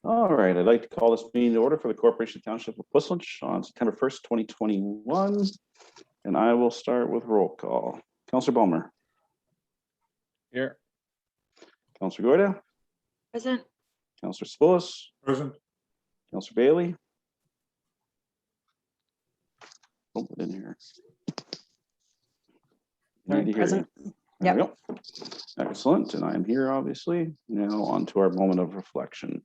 All right, I'd like to call this meeting to order for the Corporation Township of Whistler on September 1st, 2021. And I will start with roll call. Councillor Balmer. Here. Councillor Goyda. Present. Councillor Spillis. Present. Councillor Bailey. Oh, in here. Present. There we go. Excellent. And I'm here, obviously. Now on to our moment of reflection.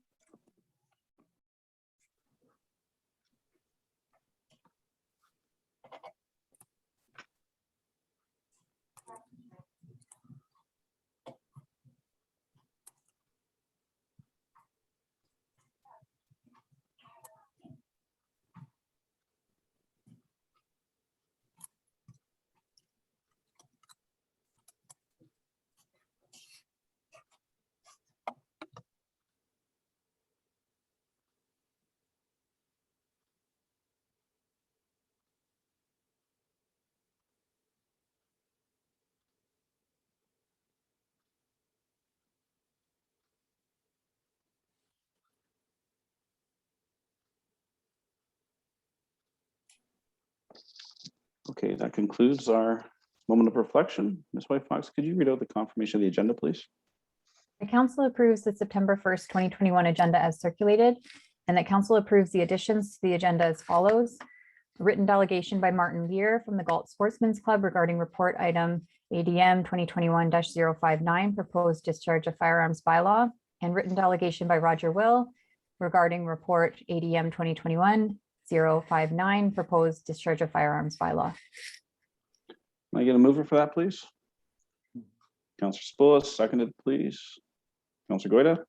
Okay, that concludes our moment of reflection. Ms. White Fox, could you read out the confirmation of the agenda, please? The council approves the September 1st, 2021 agenda as circulated, and that council approves the additions to the agenda as follows. A written delegation by Martin Weir from the Galt Sportsman's Club regarding report item ADM 2021-059, proposed discharge of firearms bylaw, and written delegation by Roger Will regarding report ADM 2021-059, proposed discharge of firearms bylaw. Can I get a mover for that, please? Councillor Spillis, seconded, please. Councillor Goyda.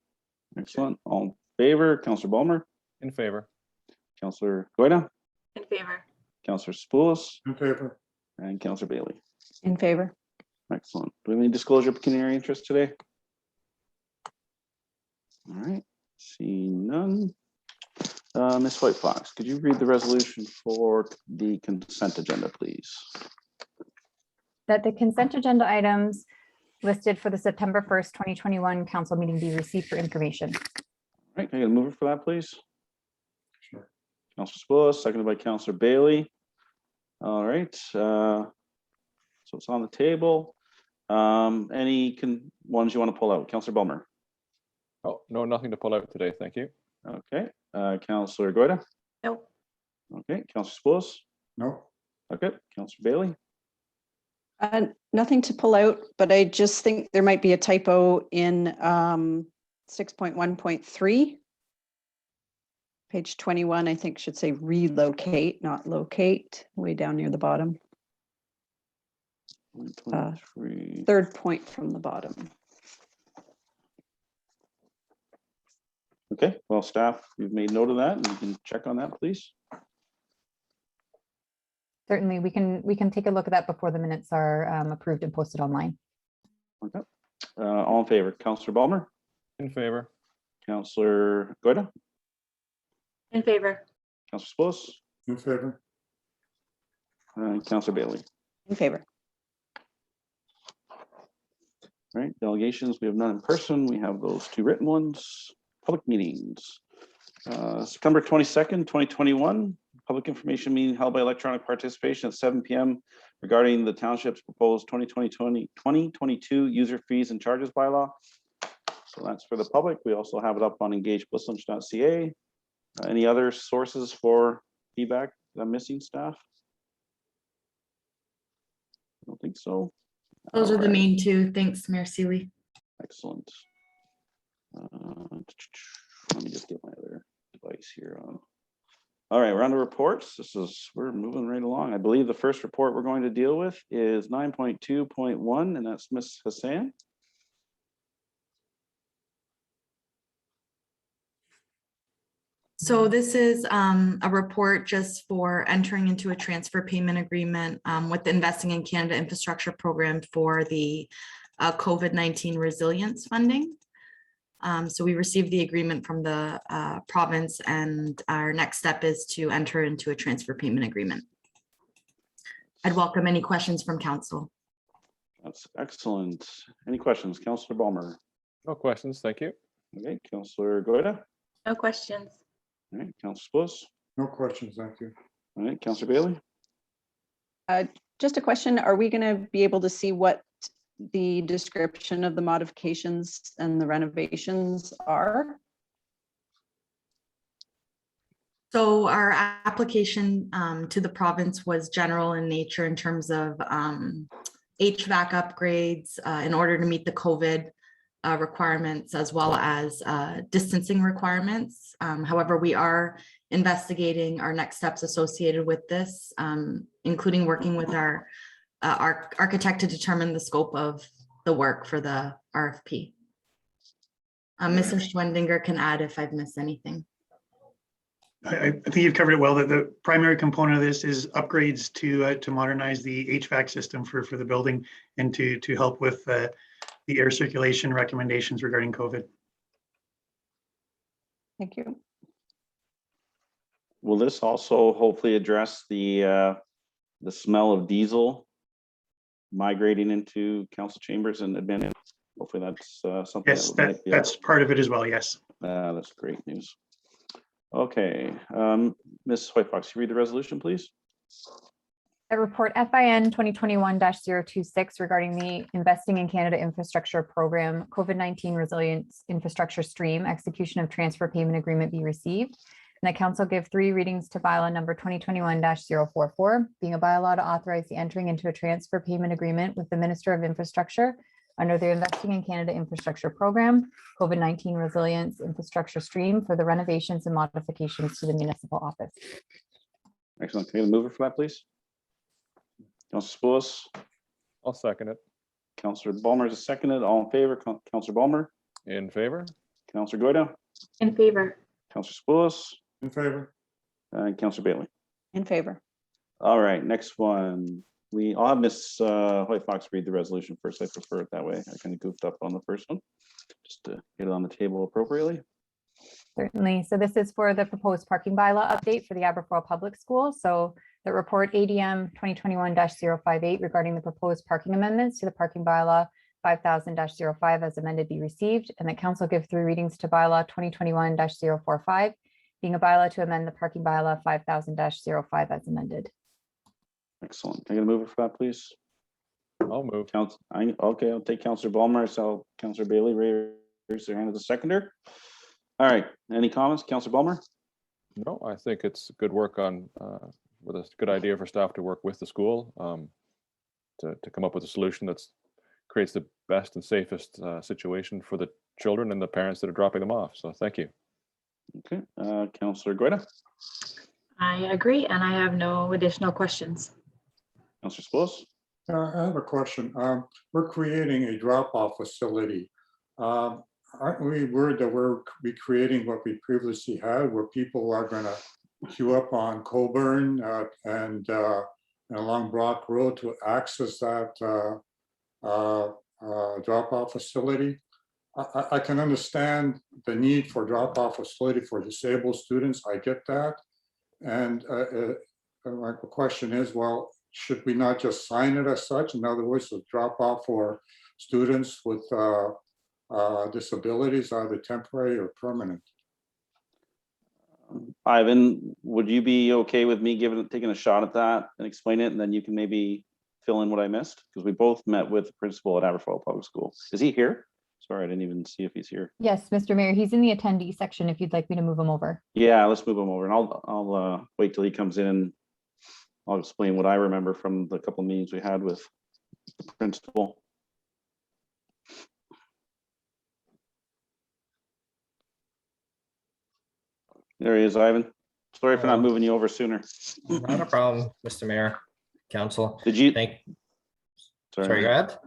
Excellent. All in favor? Councillor Balmer. In favor. Councillor Goyda. In favor. Councillor Spillis. In favor. And Councillor Bailey. In favor. Excellent. Do we have any disclosure of pecuniary interest today? All right. See none. Ms. White Fox, could you read the resolution for the consent agenda, please? That the consent agenda items listed for the September 1st, 2021 council meeting be received for information. All right, can I get a mover for that, please? Sure. Councillor Spillis, seconded by Councillor Bailey. All right, so it's on the table. Any ones you want to pull out? Councillor Balmer. Oh, no, nothing to pull out today. Thank you. Okay, Councillor Goyda. No. Okay, Councillor Spillis. No. Okay, Councillor Bailey. Nothing to pull out, but I just think there might be a typo in 6.1.3. Page 21, I think should say relocate, not locate, way down near the bottom. 123. Third point from the bottom. Okay, well, staff, you've made note of that, and you can check on that, please. Certainly, we can take a look at that before the minutes are approved and posted online. Okay. All in favor? Councillor Balmer. In favor. Councillor Goyda. In favor. Councillor Spillis. In favor. And Councillor Bailey. In favor. All right, delegations, we have none in person. We have those two written ones. Public meetings. September 22nd, 2021, public information meeting held by electronic participation at 7 p.m. regarding the township's proposed 2022 user fees and charges bylaw. So that's for the public. We also have it up on engagewhistler.ca. Any other sources for feedback that I'm missing, staff? I don't think so. Those are the Alright. main two. Thanks, Mayor Seeley. Excellent. Let me just get my other device here on. All right, we're on to reports. We're moving right along. I believe the first report we're going to deal with is 9.2.1, and that's Ms. Hassan. So this is a report just for entering into a transfer payment agreement with the Investing in Canada Infrastructure Program for the COVID-19 resilience funding. So we received the agreement from the province, and our next step is to enter into a transfer payment agreement. I'd welcome any questions from council. That's excellent. Any questions? Councillor Balmer. No questions. Thank you. Okay, Councillor Goyda. No questions. All right, Councillor Spurs. No questions, thank you. All right, Councillor Bailey. Just a question, are we going to be able to see what the description of the modifications and the renovations are? So our application to the province was general in nature in terms of HVAC upgrades in order to meet the COVID requirements as well as distancing requirements. However, we are investigating our next steps associated with this, including working with our architect to determine the scope of the work for the RFP. Mr. Schwendinger can add if I've missed anything. I think you've covered it well. That the primary component of this is upgrades to modernize the HVAC system for the building and to help with the air circulation recommendations regarding COVID. Thank you. Will this also hopefully address the smell of diesel migrating into council chambers and admin? Hopefully that's something. Yes, that's part of it as well. Yes. That's great news. Okay, Ms. White Fox, you read the resolution, please. A report FIN 2021-026 regarding the Investing in Canada Infrastructure Program COVID-19 Resilience Infrastructure Stream execution of transfer payment agreement be received, and that council give 3 readings to bylaw number 2021-044, being a bylaw to authorize the entering into a transfer payment agreement with the Minister of Infrastructure under the Investing in Canada Infrastructure Program, COVID-19 Resilience Infrastructure Stream for the renovations and modifications to the municipal office. Excellent. Can I get a mover for that, please? Councillor Spurs, I'll second it. Councillor Balmer is seconded. All in favor, Councillor Balmer, In favor? Councillor Goida, In favor. Councillor Spurs, In favor. and Councillor Bailey. In favor. All right, next one. I'll have Ms. White Fox read the resolution first. I prefer it that way. I kind of goofed up on the first one, just to get it on the table appropriately. Certainly. So this is for the proposed parking bylaw update for the Aberfoyle Public School. So the report ADM 2021-058 regarding the proposed parking amendments to the parking bylaw 5000-05 as amended be received, and that council give 3 readings to bylaw 2021-045, being a bylaw to amend the parking bylaw 5000-05 as amended. Excellent. Can I get a mover for that, please? I'll move. Okay, I'll take Councillor Balmer. So Councillor Bailey raise their hand as a seconder. All right, any comments? Councillor Balmer? No, I think it's good work on, with a good idea for staff to work with the school to come up with a solution that creates the best and safest situation for the children and the parents that are dropping them off. So thank you. Okay, Councillor Goida? I agree, and I have no additional questions. Councillor Spurs? I have a question. We're creating a drop-off facility. Aren't we worried that we're recreating what we previously had, where people are going to queue up on Coburn and along Brock Road to access that drop-off facility? I can understand the need for drop-off facility for disabled students. I get that. And my question is, well, should we not just sign it as such? In other words, a drop-off for students with disabilities, either temporary or permanent? Ivan, would you be okay with me taking a shot at that and explain it, and then you can maybe fill in what I missed? Because we both met with the principal at Aberfoyle Public School. Is he here? Sorry, I didn't even see if he's here. Yes, Mr. Mayor, he's in the attendee section if you'd like me to move him over. Yeah, let's move him over, and I'll wait till he comes in, and I'll explain what I remember from the couple of meetings we had with the principal. There he is, Ivan. Sorry for not moving you over sooner. Not a problem, Mr. Mayor, Council. Did you? Sorry, go ahead.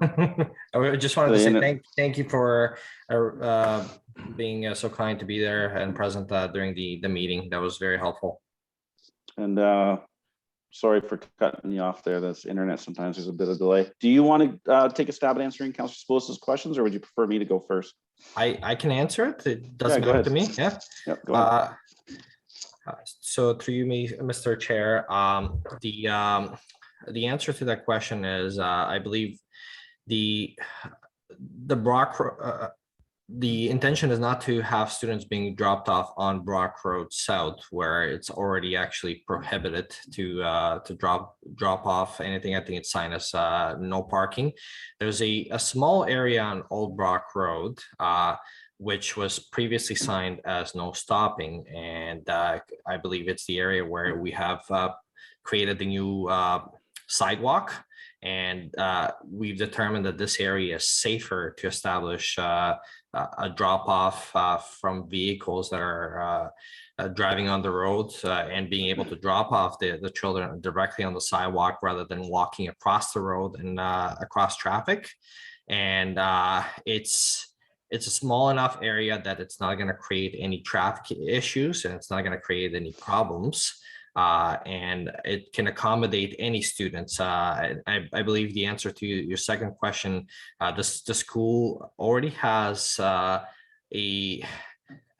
I just wanted to say thank you for being so kind to be there and present during the meeting. That was very helpful. And sorry for cutting you off there. That's internet. Sometimes there's a bit of delay. Do you want to take a stab at answering Councillor Spillis' questions, or would you prefer me to go first? I can answer it. It doesn't matter to me. Yeah. Yep, go ahead. So through me, Mr. Chair, the answer to that question is I believe the Brock the intention is not to have students being dropped off on Brock Road South, where it's already actually prohibited to drop off anything. I think it's signed as no parking. There's a small area on Old Brock Road, which was previously signed as no stopping, and I believe it's the area where we have created the new sidewalk. And we've determined that this area is safer to establish a drop off from vehicles that are driving on the road and being able to drop off the children directly on the sidewalk rather than walking across the road and across traffic. And it's a small enough area that it's not going to create any traffic issues and it's not going to create any problems. And it can accommodate any students. I believe the answer to your second question, the school already has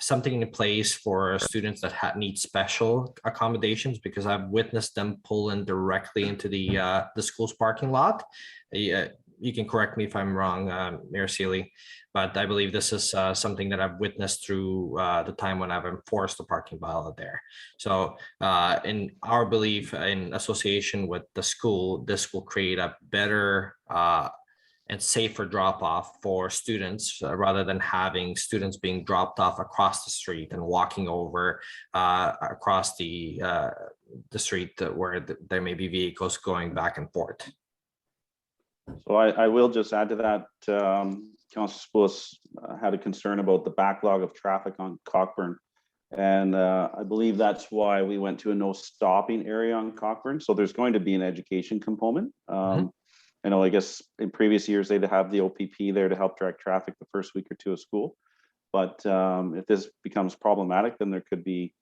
something in place for students that need special accommodations, because I've witnessed them pull in directly into the school's parking lot. You can correct me if I'm wrong, Mayor Sealy, but I believe this is something that I've witnessed through the time when I've enforced the parking bylaw there. So in our belief, in association with the school, this will create a better and safer drop off for students rather than having students being dropped off across the street and walking over across the street where there may be vehicles going back and forth. So I will just add to that, Councillor Spoulos had a concern about the backlog of traffic on Cockburn. And I believe that's why we went to a no stopping area on Cockburn. So there's going to be an education component. I know, I guess in previous years, they'd have the OPP there to help direct traffic the first week or two of school. But if this becomes problematic, then there could be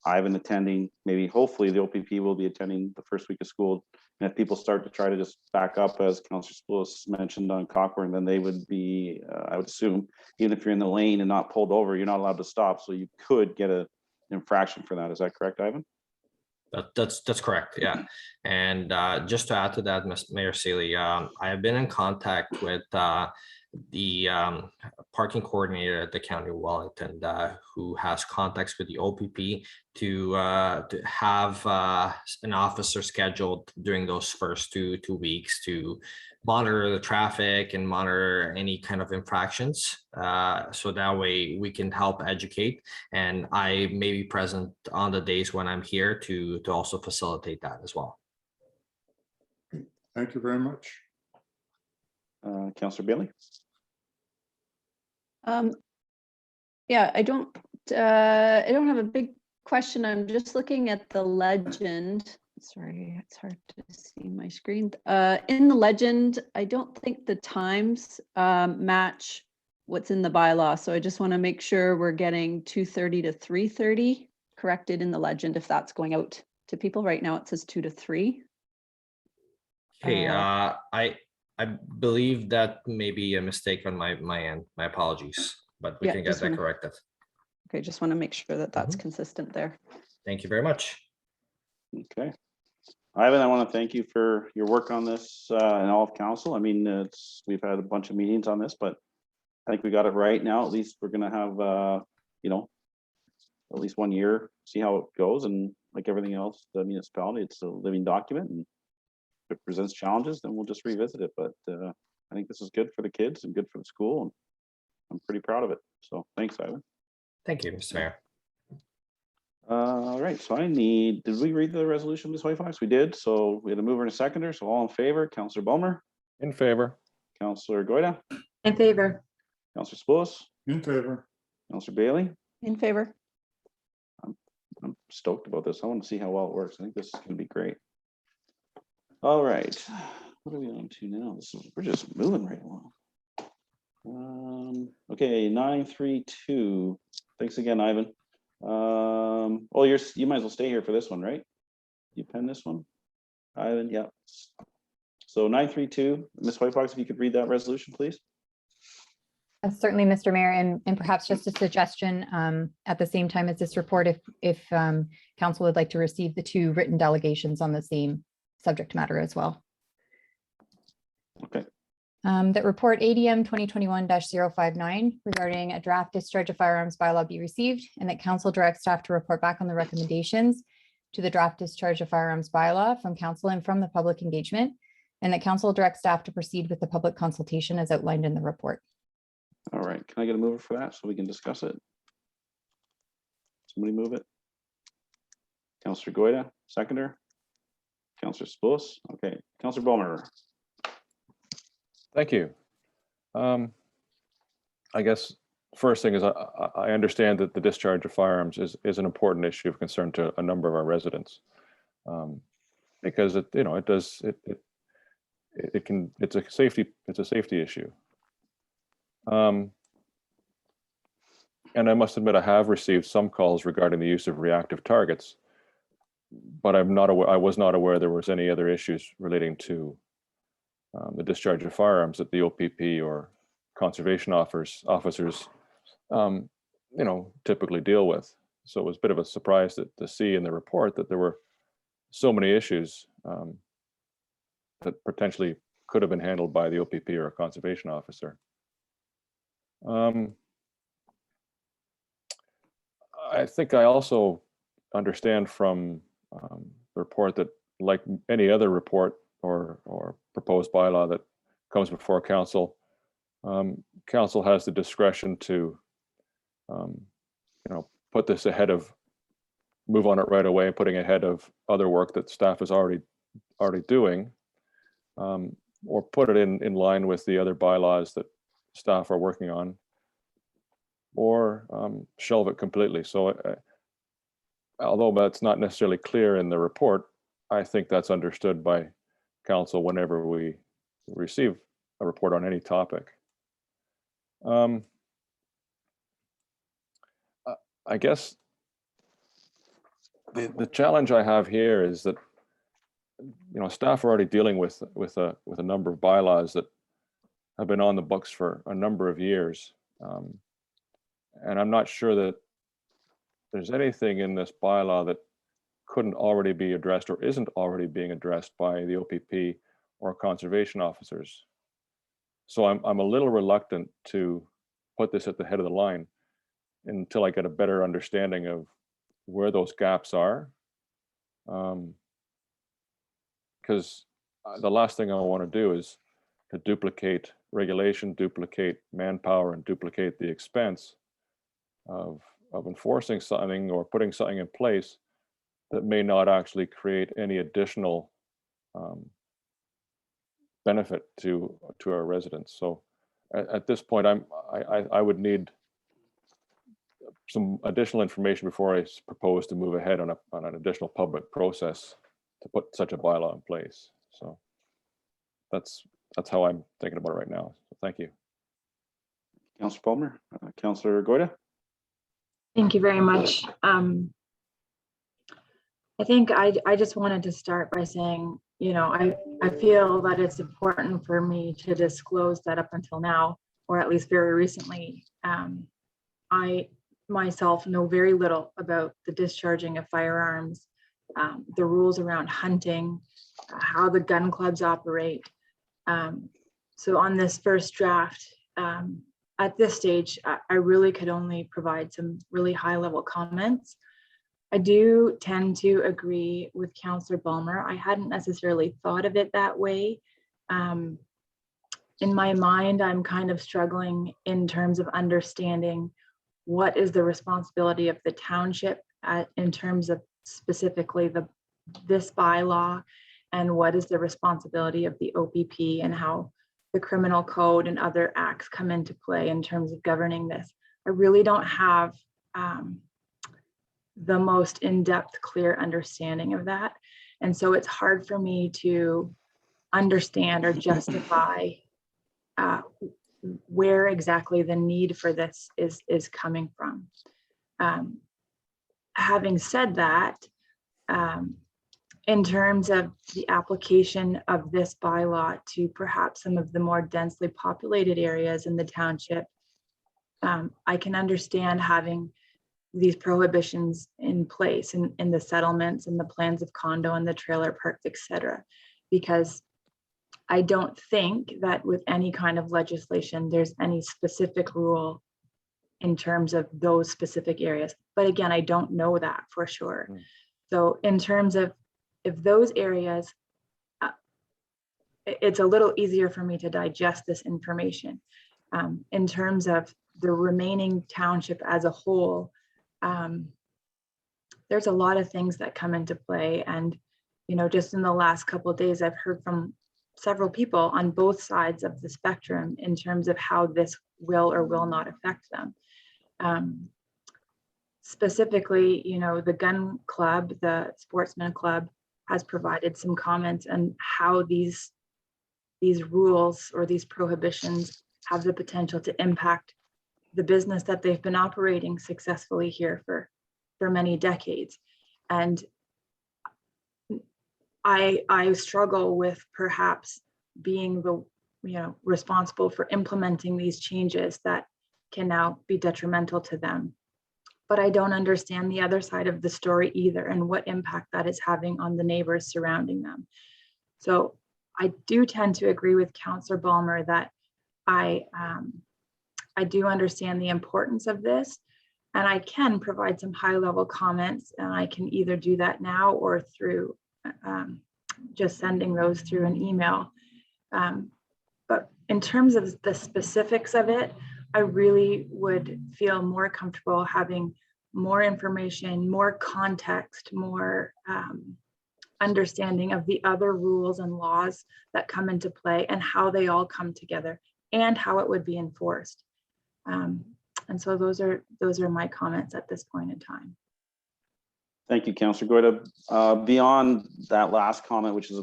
Ivan attending, maybe hopefully the OPP will be attending the first week of school. And if people start to try to just back up, as Councillor Spoulos mentioned on Cockburn, then they would be, I would assume, even if you're in the lane and not pulled over, you're not allowed to stop. So you could get an infraction for that. Is that correct, Ivan? That's correct, yeah. And just to add to that, Mayor Sealy, I have been in contact with the parking coordinator at the County of Wellington, who has contacts with the OPP to have an officer scheduled during those first two weeks to monitor the traffic and monitor any kind of infractions. So that way we can help educate, and I may be present on the days when I'm here to also facilitate that as well. Thank you very much. Councillor Bailey? Yeah, I don't have a big question. I'm just looking at the legend. Sorry, it's hard to see my screen. In the legend, I don't think the times match what's in the bylaw. So I just want to make sure we're getting 2:30 to 3:30 corrected in the legend, if that's going out to people. Right now it says 2 to 3. Okay, I believe that may be a mistake on my end. My apologies, but we Yeah, can get that corrected. Okay, just want to make sure that that's consistent there. Thank you very much. Okay. Ivan, I want to thank you for your work on this and all of council. I mean, we've had a bunch of meetings on this, but I think we got it right now. At least we're going to have, you know, at least 1 year, see how it goes. And like everything else, the municipality, it's a living document. And if it presents challenges, then we'll just revisit it. But I think this is good for the kids and good for the school. And I'm pretty proud of it. So thanks, Ivan. Thank you, Mr. Mayor. All right, so did we read the resolution, Ms. Whitefox? We did. So we had a mover and a seconder. So all in favor, Councillor Bulmer, In favor. Councillor Goida, In favor. Councillor Spoulos, In favor. Councillor Bailey. In favor. I'm stoked about this. I want to see how well it works. I think this is going to be great. All right, what are we on to now? We're just moving right along. Okay, 932. Thanks again, Ivan. Oh, you might as well stay here for this one, right? You pen this one, Ivan. Yeah. So 932, Ms. Whitefox, if you could read that resolution, please. Certainly, Mr. Mayor, and perhaps just a suggestion at the same time as this report, if council would like to receive the 2 written delegations on the same subject matter as well. Okay. That report ADM 2021-059 regarding a draft discharge of firearms bylaw be received, and that council directs staff to report back on the recommendations to the draft discharge of firearms bylaw from council and from the public engagement, and that council directs staff to proceed with the public consultation as outlined in the report. All right, can I get a mover for that so we can discuss it? Somebody move it. Councillor Goida, seconder. Councillor Spillis, okay. Councillor Bowman. Thank you. I guess first thing is I understand that the discharge of firearms is an important issue of concern to a number of our residents, because it's a safety issue. And I must admit, I have received some calls regarding the use of reactive targets, but I was not aware there was any other issues relating to the discharge of firearms that the OPP or conservation officers typically deal with. So it was a bit of a surprise to see in the report that there were so many issues that potentially could have been handled by the OPP or a conservation officer. I think I also understand from the report that, like any other report or proposed bylaw that comes before council, council has the discretion to put this ahead of, move on it right away, putting ahead of other work that staff is already doing, or put it in line with the other bylaws that staff are working on, or shelve it completely. So although that's not necessarily clear in the report, I think that's understood by council whenever we receive a report on any topic. I guess the challenge I have here is that staff are already dealing with a number of bylaws that have been on the books for a number of years, and I'm not sure that there's anything in this bylaw that couldn't already be addressed or isn't already being addressed by the OPP or conservation officers. So I'm a little reluctant to put this at the head of the line until I get a better understanding of where those gaps are. Because the last thing I want to do is to duplicate regulation, duplicate manpower, and duplicate the expense of enforcing something or putting something in place that may not actually create any additional benefit to our residents. So at this point, I would need some additional information before I propose to move ahead on an additional public process to put such a bylaw in place. So that's how I'm thinking about it right now. So thank you. Councillor Palmer, Councillor Goida. Thank you very much. I think I just wanted to start by saying, I feel that it's important for me to disclose that up until now, or at least very recently, I myself know very little about the discharging of firearms, the rules around hunting, how the gun clubs operate. So on this first draft, at this stage, I really could only provide some really high-level comments. I do tend to agree with Councillor Balmer. I hadn't necessarily thought of it that way. In my mind, I'm kind of struggling in terms of understanding what is the responsibility of the township in terms of specifically this bylaw, and what is the responsibility of the OPP, and how the criminal code and other acts come into play in terms of governing this. I really don't have the most in-depth, clear understanding of that. And so it's hard for me to understand or justify where exactly the need for this is coming from. Having said that, in terms of the application of this bylaw to perhaps some of the more densely populated areas in the township, I can understand having these prohibitions in place in the settlements and the plans of condo and the trailer parks, etc. Because I don't think that with any kind of legislation, there's any specific rule in terms of those specific areas. But again, I don't know that for sure. Mm. So in terms of if those areas, it's a little easier for me to digest this information. In terms of the remaining township as a whole, there's a lot of things that come into play. And, you know, just in the last couple of days, I've heard from several people on both sides of the spectrum in terms of how this will or will not affect them. Specifically, you know, the gun club, the sportsman club has provided some comments on how these rules or these prohibitions have the potential to impact the business that they've been operating successfully here for many decades. And I struggle with perhaps being the, you know, responsible for implementing these changes that can now be detrimental to them. But I don't understand the other side of the story either, and what impact that is having on the neighbors surrounding them. So I do tend to agree with Councillor Balmer that I do understand the importance of this, and I can provide some high-level comments, and I can either do that now or through just sending those through an email. But in terms of the specifics of it, I really would feel more comfortable having more information, more context, more understanding of the other rules and laws that come into play and how they all come together and how it would be enforced. And so those are my comments at this point in time. Thank you, Councillor Goyda. Beyond that last comment, which is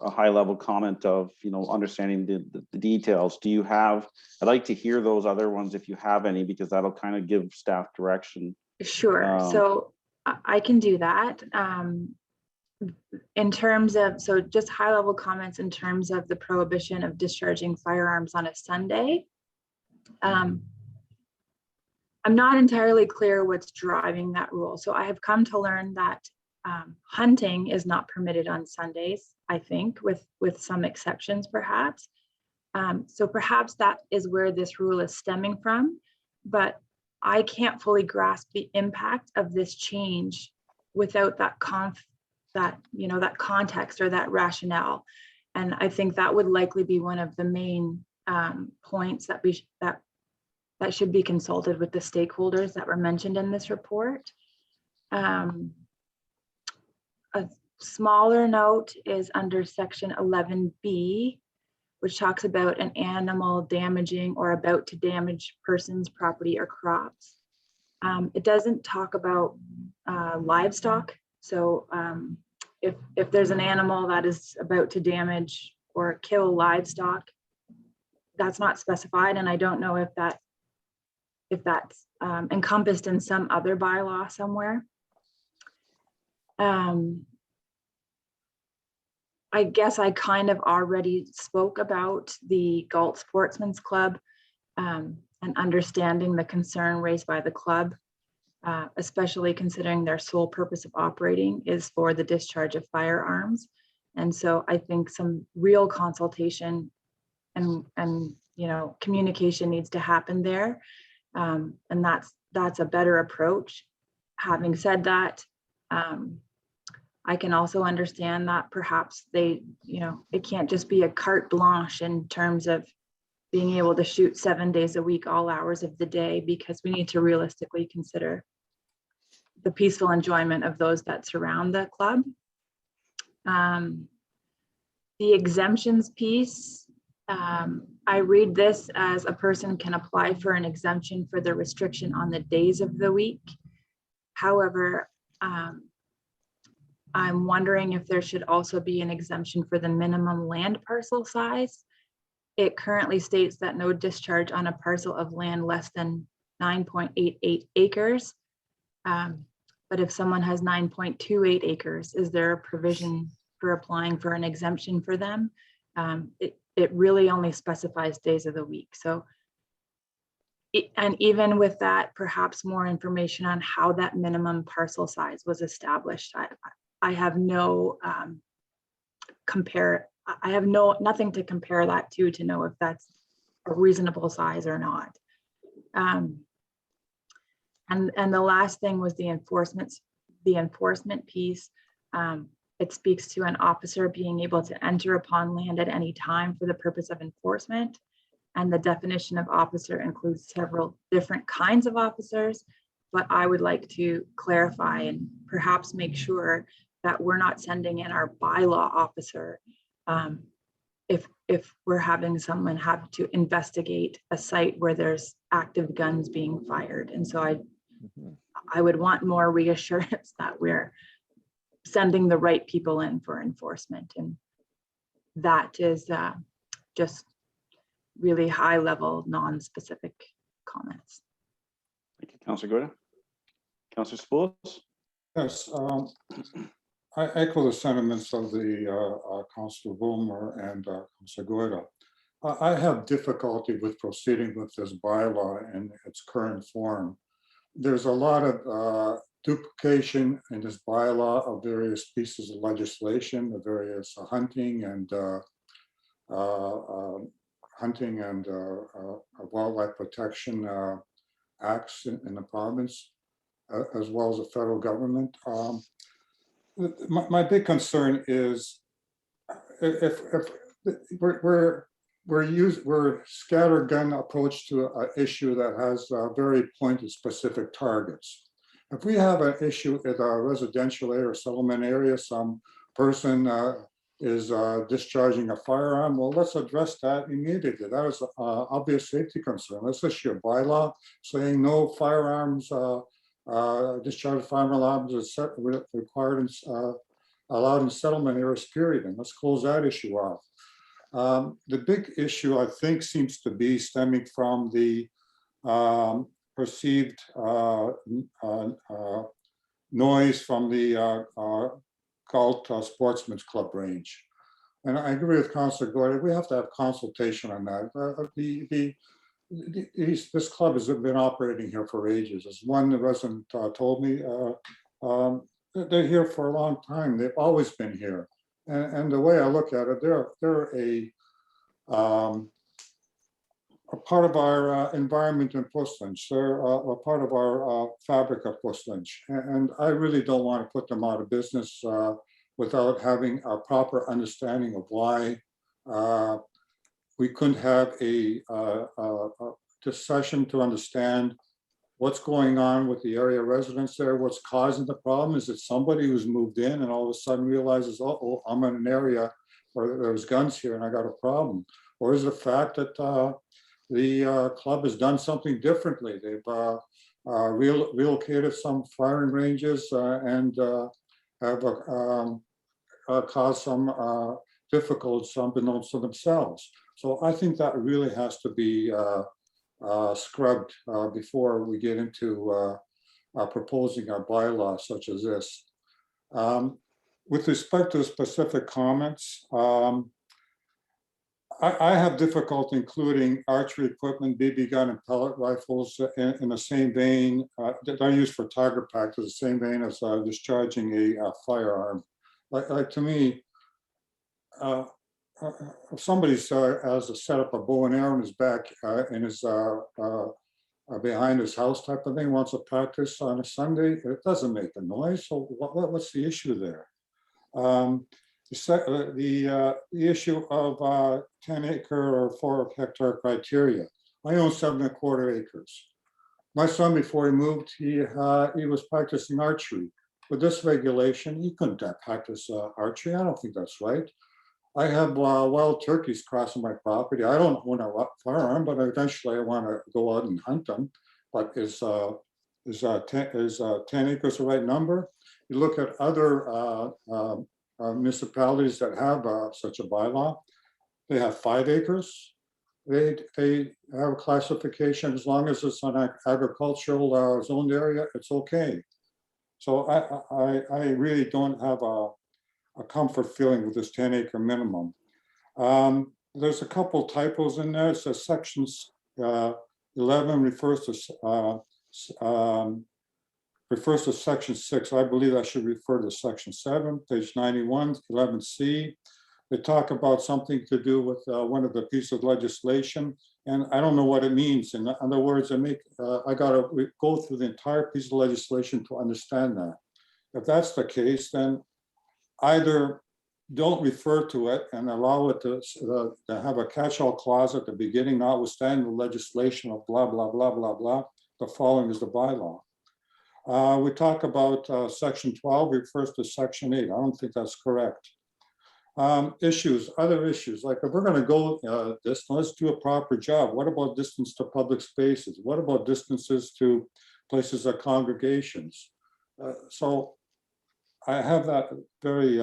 a high level comment of, you know, understanding the details, do you have, I'd like to hear those other ones if you have any, because that'll kind of give staff direction. Sure. So I can do that. In terms of, so just high level comments in terms of the prohibition of discharging firearms on a Sunday. I'm not entirely clear what's driving that rule. So I have come to learn that hunting is not permitted on Sundays, I think, with some exceptions perhaps. So perhaps that is where this rule is stemming from, but I can't fully grasp the impact of this change without that that context or that rationale. And I think that would likely be one of the main points that that should be consulted with the stakeholders that were mentioned in this report. A smaller note is under section 11B, which talks about an animal damaging or about to damage persons, property, or crops. It doesn't talk about livestock. So if there's an animal that is about to damage or kill livestock, that's not specified, and I don't know if that's encompassed in some other bylaw somewhere. I guess I kind of already spoke about the Galt Sportsman's Club and understanding the concern raised by the club, especially considering their sole purpose of operating is for the discharge of firearms. And so I think some real consultation and communication needs to happen there. And that's a better approach. Having said that, I can also understand that perhaps it can't just be a carte blanche in terms of being able to shoot 7 days a week, all hours of the day, because we need to realistically consider the peaceful enjoyment of those that surround the club. The exemptions piece, I read this as a person can apply for an exemption for the restriction on the days of the week. However, I'm wondering if there should also be an exemption for the minimum land parcel size. It currently states that no discharge on a parcel of land less than 9.88 acres. But if someone has 9.28 acres, is there a provision for applying for an exemption for them? It really only specifies days of the week. So, and even with that, perhaps more information on how that minimum parcel size was established. I have no I have nothing to compare that to know if that's a reasonable size or not. And the last thing was the enforcement piece. It speaks to an officer being able to enter upon land at any time for the purpose of enforcement. And the definition of officer includes several different kinds of officers, but I would like to clarify and perhaps make sure that we're not sending in our bylaw officer if we're having someone have to investigate a site where there's active guns being fired. And so I would want more reassurance that we're sending the right people in for enforcement. And that is just really high level, non-specific comments. Thank you, Councillor Goyda. Councillor Spools? Yes, I echo the sentiments of the Councillor Boomer and Councillor Goyda. I have difficulty with proceeding with this bylaw in its current form. There's a lot of duplication in this bylaw of various pieces of legislation, the various hunting and wildlife protection acts in the province, as well as the federal government. My big concern is if we're scattergun approach to an issue that has very pointed specific targets. If we have an issue in a residential area or settlement area, some person is discharging a firearm, well, let's address that immediately. That is an obvious safety concern. Let's issue a bylaw saying no firearms, discharge firearms is required and allowed in settlement areas, period. And let's close that issue off. The big issue, I think, seems to be stemming from the perceived noise from the Galt Sportsman's Club range. And I agree with Councillor Goyda, we have to have consultation on that. This club has been operating here for ages. As one resident told me, they're here for a long time. They've always been here. And the way I look at it, they're a part of our environment in Puslinch. They're a part of our fabric of Puslinch. And I really don't want to put them out of business without having a proper understanding of why we couldn't have a discussion to understand what's going on with the area residents there, what's causing the problem. Is it somebody who's moved in and all of a sudden realizes, oh, I'm in an area where there's guns here and I got a problem? Or is it the fact that the club has done something differently? They've relocated some firing ranges and have caused some difficulties, unbeknownst to themselves. So I think that really has to be scrubbed before we get into proposing a bylaw such as this. With respect to specific comments, I have difficulty including archery equipment, BB gun, and pellet rifles in the same vein that I use for target practice, the same vein as discharging a firearm. Like to me, if somebody has to set up a bow and arrow in his back in his behind his house type of thing, wants to practice on a Sunday, it doesn't make a noise. So what's the issue there? The issue of 10-acre or 4-hectare criteria. I own 7¼ acres. My son, before he moved, he was practicing archery. With this regulation, he couldn't practice archery. I don't think that's right. I have wild turkeys crossing my property. I don't own a firearm, but eventually I want to go out and hunt them. But is 10 acres the right number? You look at other municipalities that have such a bylaw. They have 5 acres. They have a classification. As long as it's an agricultural zoned area, it's okay. So I really don't have a comfort feeling with this 10-acre minimum. There's a couple typos in there. It says sections 11 refers to section 6. I believe I should refer to section 7, page 91, 11C. They talk about something to do with one of the pieces of legislation, and I don't know what it means. In other words, I gotta go through the entire piece of legislation to understand that. If that's the case, then either don't refer to it and allow it to have a catch-all clause at the beginning, notwithstanding the legislation of blah, blah, blah, blah, blah. The following is the bylaw. We talk about section 12 refers to section 8. I don't think that's correct. Other issues, like if we're going to go this, let's do a proper job. What about distance to public spaces? What about distances to places of congregations? So I have that very,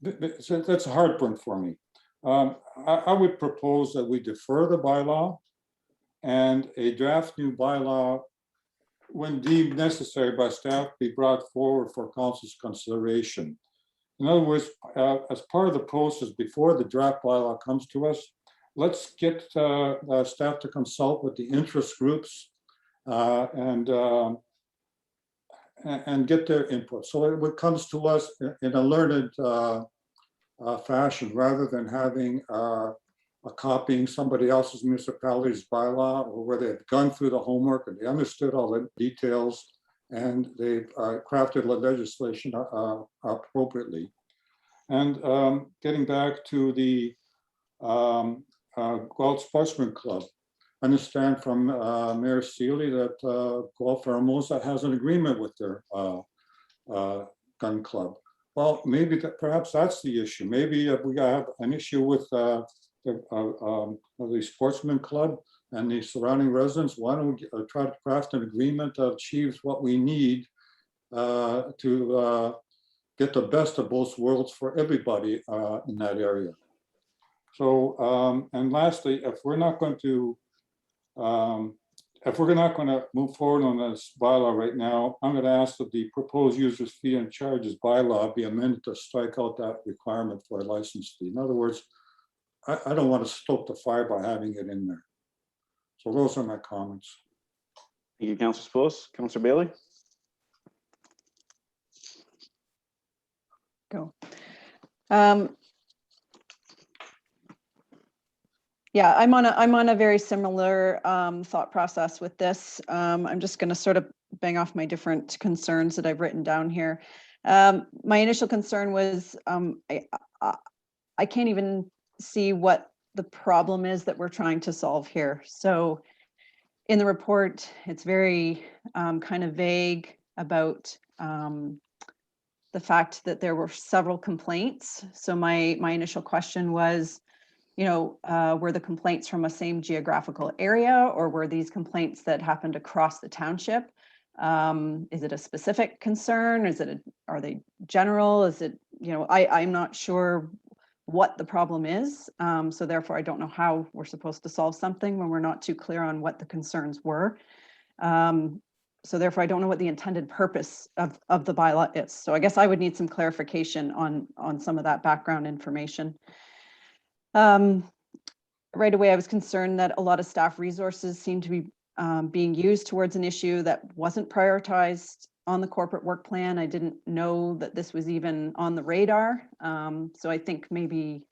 that's a heartburn for me. I would propose that we defer the bylaw and a draft new bylaw, when deemed necessary by staff, be brought forward for council's consideration. In other words, as part of the process before the draft bylaw comes to us, let's get staff to consult with the interest groups and get their input. So it comes to us in a learned fashion, rather than having copying somebody else's municipality's bylaw, or where they've gone through the homework and they understood all the details and they've crafted the legislation appropriately. And getting back to the Guelph Sportsman Club, I understand from Mayor Sealy that Guelph Hermosa has an agreement with their gun club. Well, maybe perhaps that's the issue. Maybe if we have an issue with the Sportsman Club and the surrounding residents, why don't we try to craft an agreement that achieves what we need to get the best of both worlds for everybody in that area. So, and lastly, if we're not going to move forward on this bylaw right now, I'm going to ask that the proposed users fee and charges bylaw be amended to strike out that requirement for a license fee. In other words, I don't want to stoke the fire by having it in there. So those are my comments. Thank you, Councilor Spillis. Councilor Bailey. Go. Yeah, I'm on a very similar thought process with this. I'm just going to sort of bang off my different concerns that I've written down here. My initial concern was I can't even see what the problem is that we're trying to solve here. So in the report, it's very kind of vague about the fact that there were several complaints. So my initial question was, you know, were the complaints from a same geographical area, or were these complaints that happened across the township? Is it a specific concern? Are they general? Is it, you know, I'm not sure what the problem is. So therefore, I don't know how we're supposed to solve something when we're not too clear on what the concerns were. So therefore, I don't know what the intended purpose of the bylaw is. So I guess I would need some clarification on some of that background information. Right away, I was concerned that a lot of staff resources seem to be being used towards an issue that wasn't prioritized on the corporate work plan. I didn't know that this was even on the radar. So I think maybe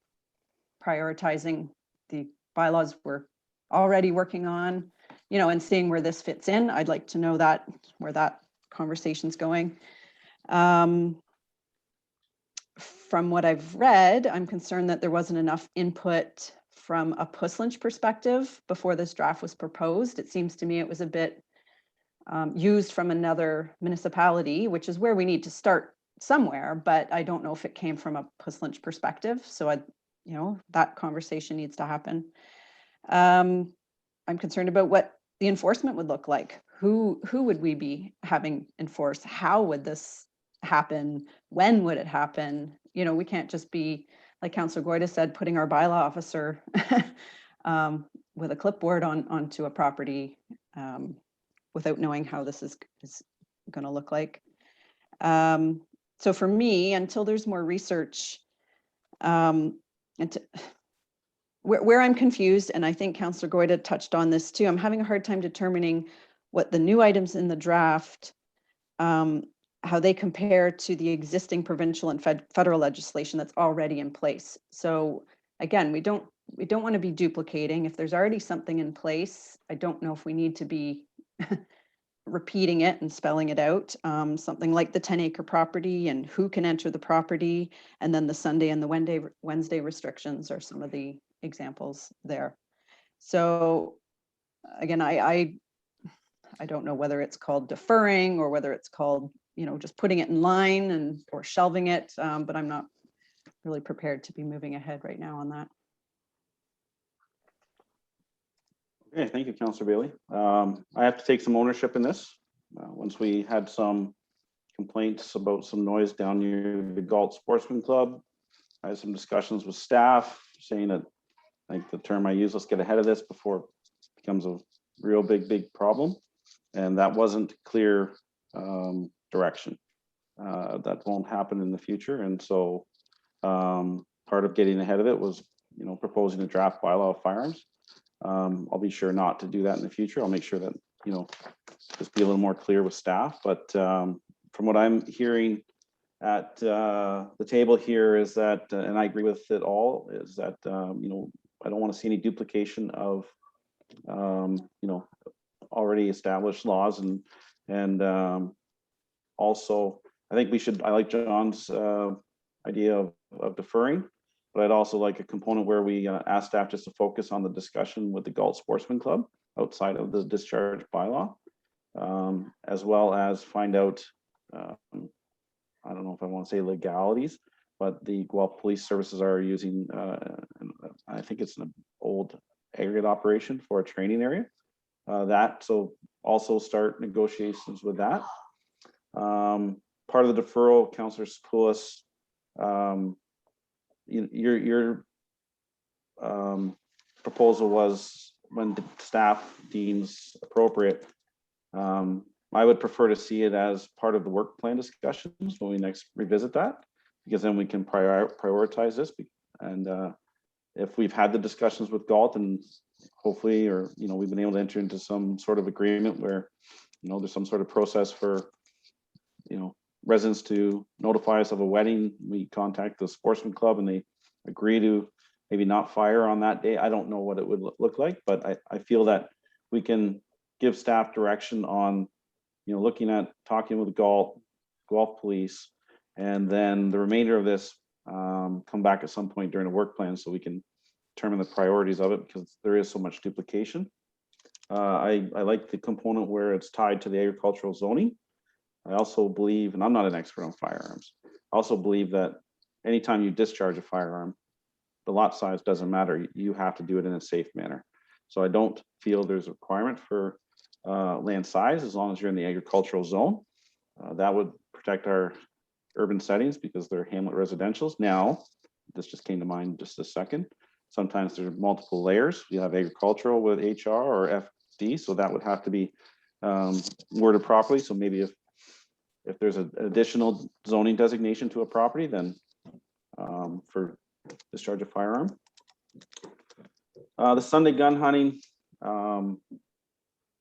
prioritizing the bylaws we're already working on, you know, and seeing where this fits in. I'd like to know that, where that conversation's going. From what I've read, I'm concerned that there wasn't enough input from a Puslinch perspective before this draft was proposed. It seems to me it was a bit used from another municipality, which is where we need to start somewhere, but I don't know if it came from a Puslinch perspective. So you know, that conversation needs to happen. I'm concerned about what the enforcement would look like. Who would we be having enforce? How would this happen? When would it happen? You know, we can't just be, like Councillor Goyda said, putting our bylaw officer with a clipboard onto a property without knowing how this is going to look like. So for me, until there's more research, where I'm confused, and I think Councillor Goyda touched on this too, I'm having a hard time determining what the new items in the draft how they compare to the existing provincial and federal legislation that's already in place. So again, we don't want to be duplicating. If there's already something in place, I don't know if we need to be repeating it and spelling it out. Something like the 10-acre property and who can enter the property, and then the Sunday and the Wednesday restrictions are some of the examples there. So again, I don't know whether it's called deferring or whether it's called, just putting it in line or shelving it, but I'm not really prepared to be moving ahead right now on that. Okay, thank you, Councillor Bailey. I have to take some ownership in this. Once we had some complaints about some noise down near the Galt Sportsman Club, I had some discussions with staff saying that, like the term I use, let's get ahead of this before it becomes a real big problem. And that wasn't clear direction. That won't happen in the future. And so part of getting ahead of it was, proposing a draft bylaw of firearms. I'll be sure not to do that in the future. I'll make sure that, just be a little more clear with staff. But from what I'm hearing at the table here is that, and I agree with it all, is that, I don't want to see any duplication of, already established laws and also I think I like John's idea of deferring, but I'd also like a component where we ask staff just to focus on the discussion with the Galt Sportsman Club outside of the discharge bylaw, as well as find out, I don't know if I want to say legalities, but the Guelph Police Services are using, I think it's an old aggregate operation for a training area. So also start negotiations with that. Part of the deferral, Councillor Sapoulis, your proposal was when the staff deems appropriate. I would prefer to see it as part of the work plan discussions when we next revisit that, because then we can prioritize this. And if we've had the discussions with Galt and hopefully, or we've been able to enter into some sort of agreement where there's some sort of process for residents to notify us of a wedding, we contact the sportsman club and they agree to maybe not fire on that day. I don't know what it would look like, but I feel that we can give staff direction on looking at talking with Galt Police, and then the remainder of this come back at some point during the work plan so we can determine the priorities of it, because there is so much duplication. I like the component where it's tied to the agricultural zoning. I also believe, and I'm not an expert on firearms, I also believe that anytime you discharge a firearm, the lot size doesn't matter. You have to do it in a safe manner. So I don't feel there's a requirement for land size as long as you're in the agricultural zone. That would protect our urban settings because they're hamlet residentials. Now, this just came to mind just a second. Sometimes there's multiple layers. You have agricultural with HR or FD, so that would have to be worded properly. So maybe if there's an additional zoning designation to a property, then for discharge of firearm. The Sunday gun hunting,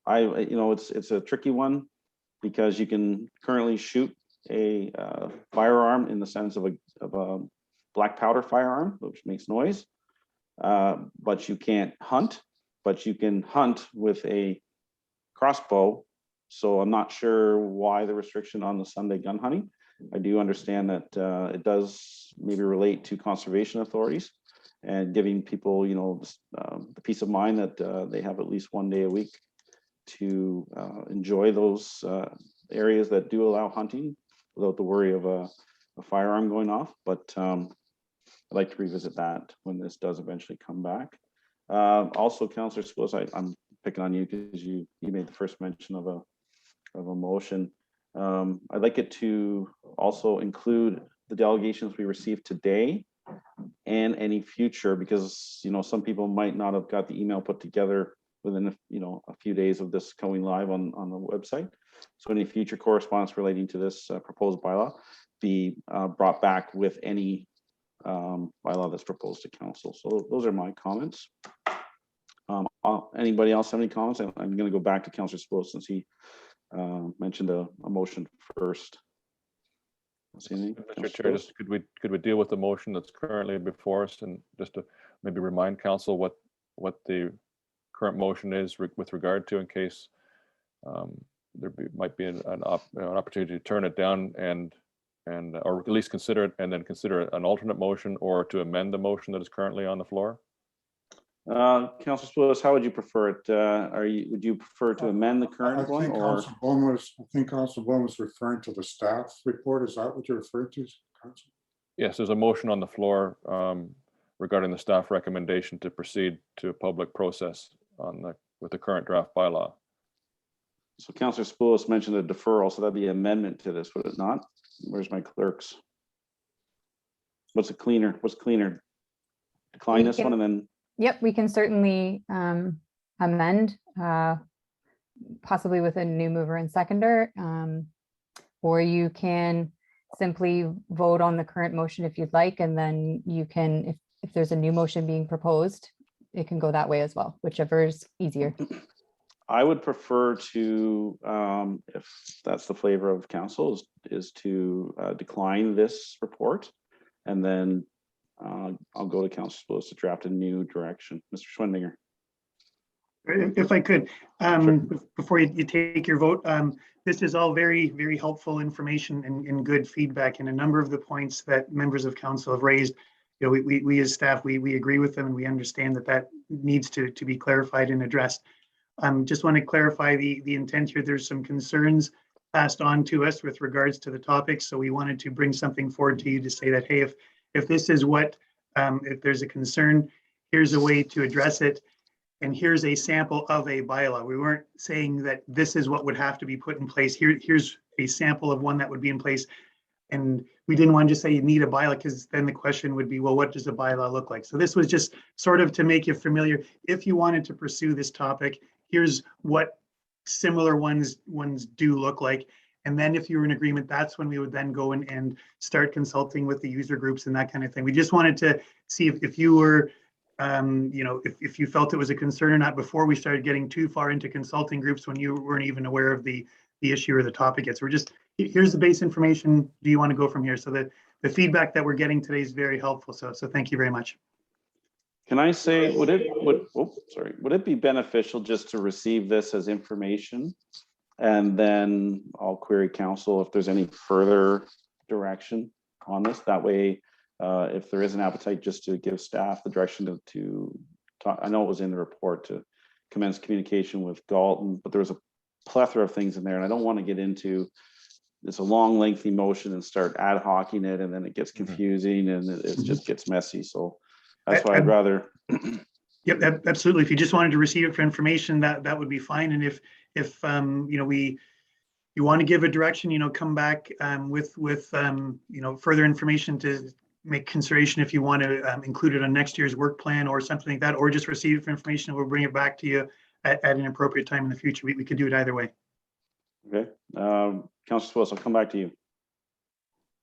it's a tricky one because you can currently shoot a firearm in the sense of a black powder firearm, which makes noise, but you can't hunt, but you can hunt with a crossbow. So I'm not sure why the restriction on the Sunday gun hunting. I do understand that it does maybe relate to conservation authorities and giving people, the peace of mind that they have at least one day a week to enjoy those areas that do allow hunting without the worry of a firearm going off. But I'd like to revisit that when this does eventually come back. Also, Councillor Sapoulis, I'm picking on you because you made the first mention of a motion. I'd like it to also include the delegations we received today and any future, because some people might not have got the email put together within a few days of this going live on the website. So any future correspondence relating to this proposed bylaw be brought back with any bylaw that's proposed to council. So those are my comments. Anybody else have any comments? I'm going to go back to Councillor Sapoulis since he mentioned a motion first. See anything? Mr. Councillor Chair, Lewis? just could we deal with the motion that's currently before us and just to maybe remind council what the current motion is with regard to, in case might be an opportunity to turn it down and or at least consider it and then consider an alternate motion or to amend the motion that is currently on the floor. Councillor Lewis, how would you prefer it? Would you prefer to amend the I current one think or? Council Bowman was referring to the staff report. Is that what you're referring to, Council? Yes, there's a motion on the floor regarding the staff recommendation to proceed to a public process with the current draft bylaw. So Councillor Spoulos mentioned a deferral, so that'd be amendment to this, would it not? Where's my clerks? What's cleaner? Decline this one and then, Yep, we can certainly amend, possibly with a new mover and seconder. Or you can simply vote on the current motion if you'd like, and then you can, if there's a new motion being proposed, it can go that way as well, whichever is easier. I would prefer to, if that's the flavor of council, is to decline this report. And then I'll go to Councillor Spoulos to draft a new direction. Mr. Schwendinger. If I could, before you take your vote, this is all very, very helpful information and good feedback. And a number of the points that members of council have raised, you know, we as staff, we agree with them and we understand that needs to be clarified and addressed. Just want to clarify the intent here. There's some concerns passed on to us with regards to the topic. So we wanted to bring something forward to you to say that, hey, if this is what, if there's a concern, here's a way to address it. And here's a sample of a bylaw. We weren't saying that this is what would have to be put in place. Here's a sample of one that would be in place. And we didn't want to just say you need a bylaw, because then the question would be, well, what does a bylaw look like? So this was just sort of to make you familiar. If you wanted to pursue this topic, here's what similar ones do look like. And then if you're in agreement, that's when we would then go and start consulting with the user groups and that kind of thing. We just wanted to see if you were, you know, if you felt it was a concern or not before we started getting too far into consulting groups when you weren't even aware of the issue or the topic yet. So we're just, here's the base information. Do you want to go from here? So the feedback that we're getting today is very helpful. So thank you very much. Can I say, would it be beneficial just to receive this as information? And then I'll query council if there's any further direction on this. That way, if there is an appetite just to give staff the direction to talk, I know it was in the report to commence communication with Galton, but there was a plethora of things in there, and I don't want to get into it's a long, lengthy motion and start ad hocing it, and then it gets confusing and it just gets messy. So that's why I'd rather. Yep, absolutely. If you just wanted to receive it for information, that would be fine. And if you know, you want to give a direction, you know, come back with you know, further information to make consideration if you want to include it on next year's work plan or something like that, or just receive it for information and we'll bring it back to you at an appropriate time in the future. We could do it either way. Okay, Councillor Spoulos, I'll come back to you.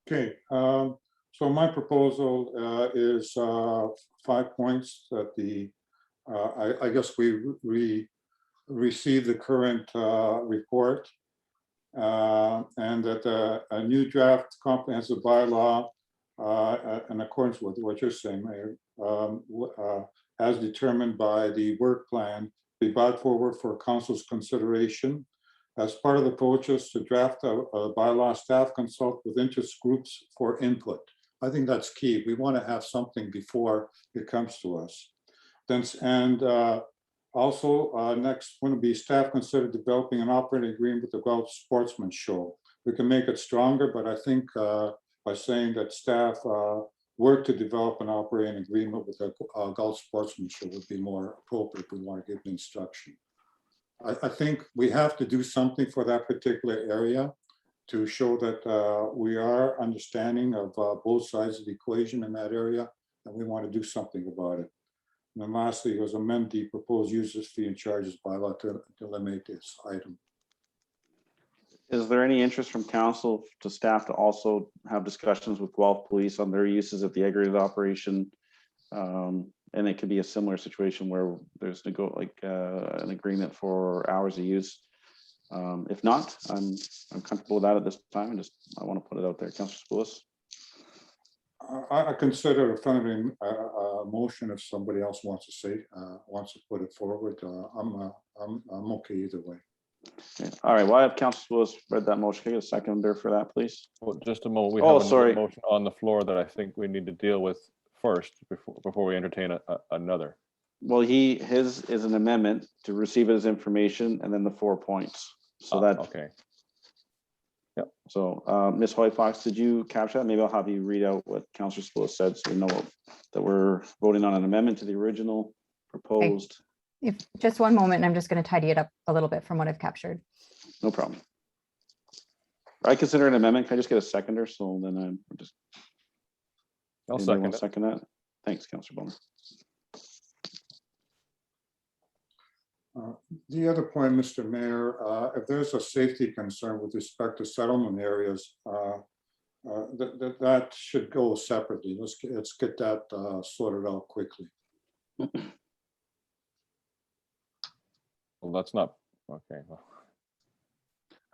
Okay, so my proposal is 5 points that I guess we receive the current report and that a new draft comprehensive bylaw in accordance with what you're saying, Mayor, as determined by the work plan, be brought forward for council's consideration. As part of the process to draft a bylaw, staff consult with interest groups for input. I think that's key. We want to have something before it comes to us. Then, and also next one would be staff consider developing an operating agreement with the Gulf Sportsman Show. We can make it stronger, but I think by saying that staff work to develop an operating agreement with the Gulf Sportsman Show would be more appropriate if we want to give the instruction. I think we have to do something for that particular area to show that we are understanding of both sides of the equation in that area, and we want to do something about it. And then lastly, was amend the proposed users fee and charges bylaw to eliminate this item. Is there any interest from council to staff to also have discussions with Guelph Police on their uses at the aggregated operation? And it could be a similar situation where there's an agreement for hours of use. If not, I'm comfortable with that at this time. I want to put it out there. Councillor Spoulos. I consider a friendly motion if somebody else wants to say, wants to put it forward. I'm okay either way. Okay. All right, well, I have Councillor Spoulos read that motion. Can I get a seconder for that, please? Well, just a moment. We Oh, have another sorry. motion on the floor that I think we need to deal with first before we entertain another. Well, his is an amendment to receive his information and then the 4 points. So that, Okay. so Ms. Hoy Fox, did you capture that? Maybe I'll have you read out what Councillor Spoulos said so we know that we're voting on an amendment to the original proposed. If just one moment, I'm just going to tidy it up a little bit from what I've captured. No problem. I consider an amendment. Can I just get a seconder? So then I'm just. I'll anybody second want to it. second that. Thanks, Councillor Bowman. The other point, Mr. Mayor, if there's a safety concern with respect to settlement areas, that should go separately. Let's get that sorted out quickly. Well, that's not, okay. Well,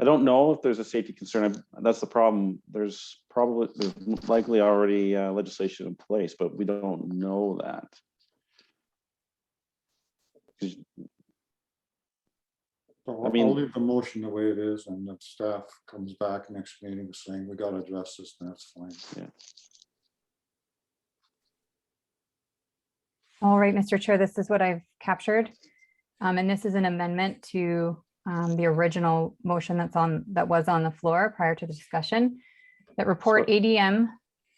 I don't know if there's a safety concern. That's the problem. There's likely already legislation in place, but we don't know that. 'Cause So I mean- I'll leave the motion the way it is, and if staff comes back next meeting saying we got to address this, then that's fine. All right, Mr. Chair, this is what I've captured. And this is an amendment to the original motion that was on the floor prior to the discussion. That report ADM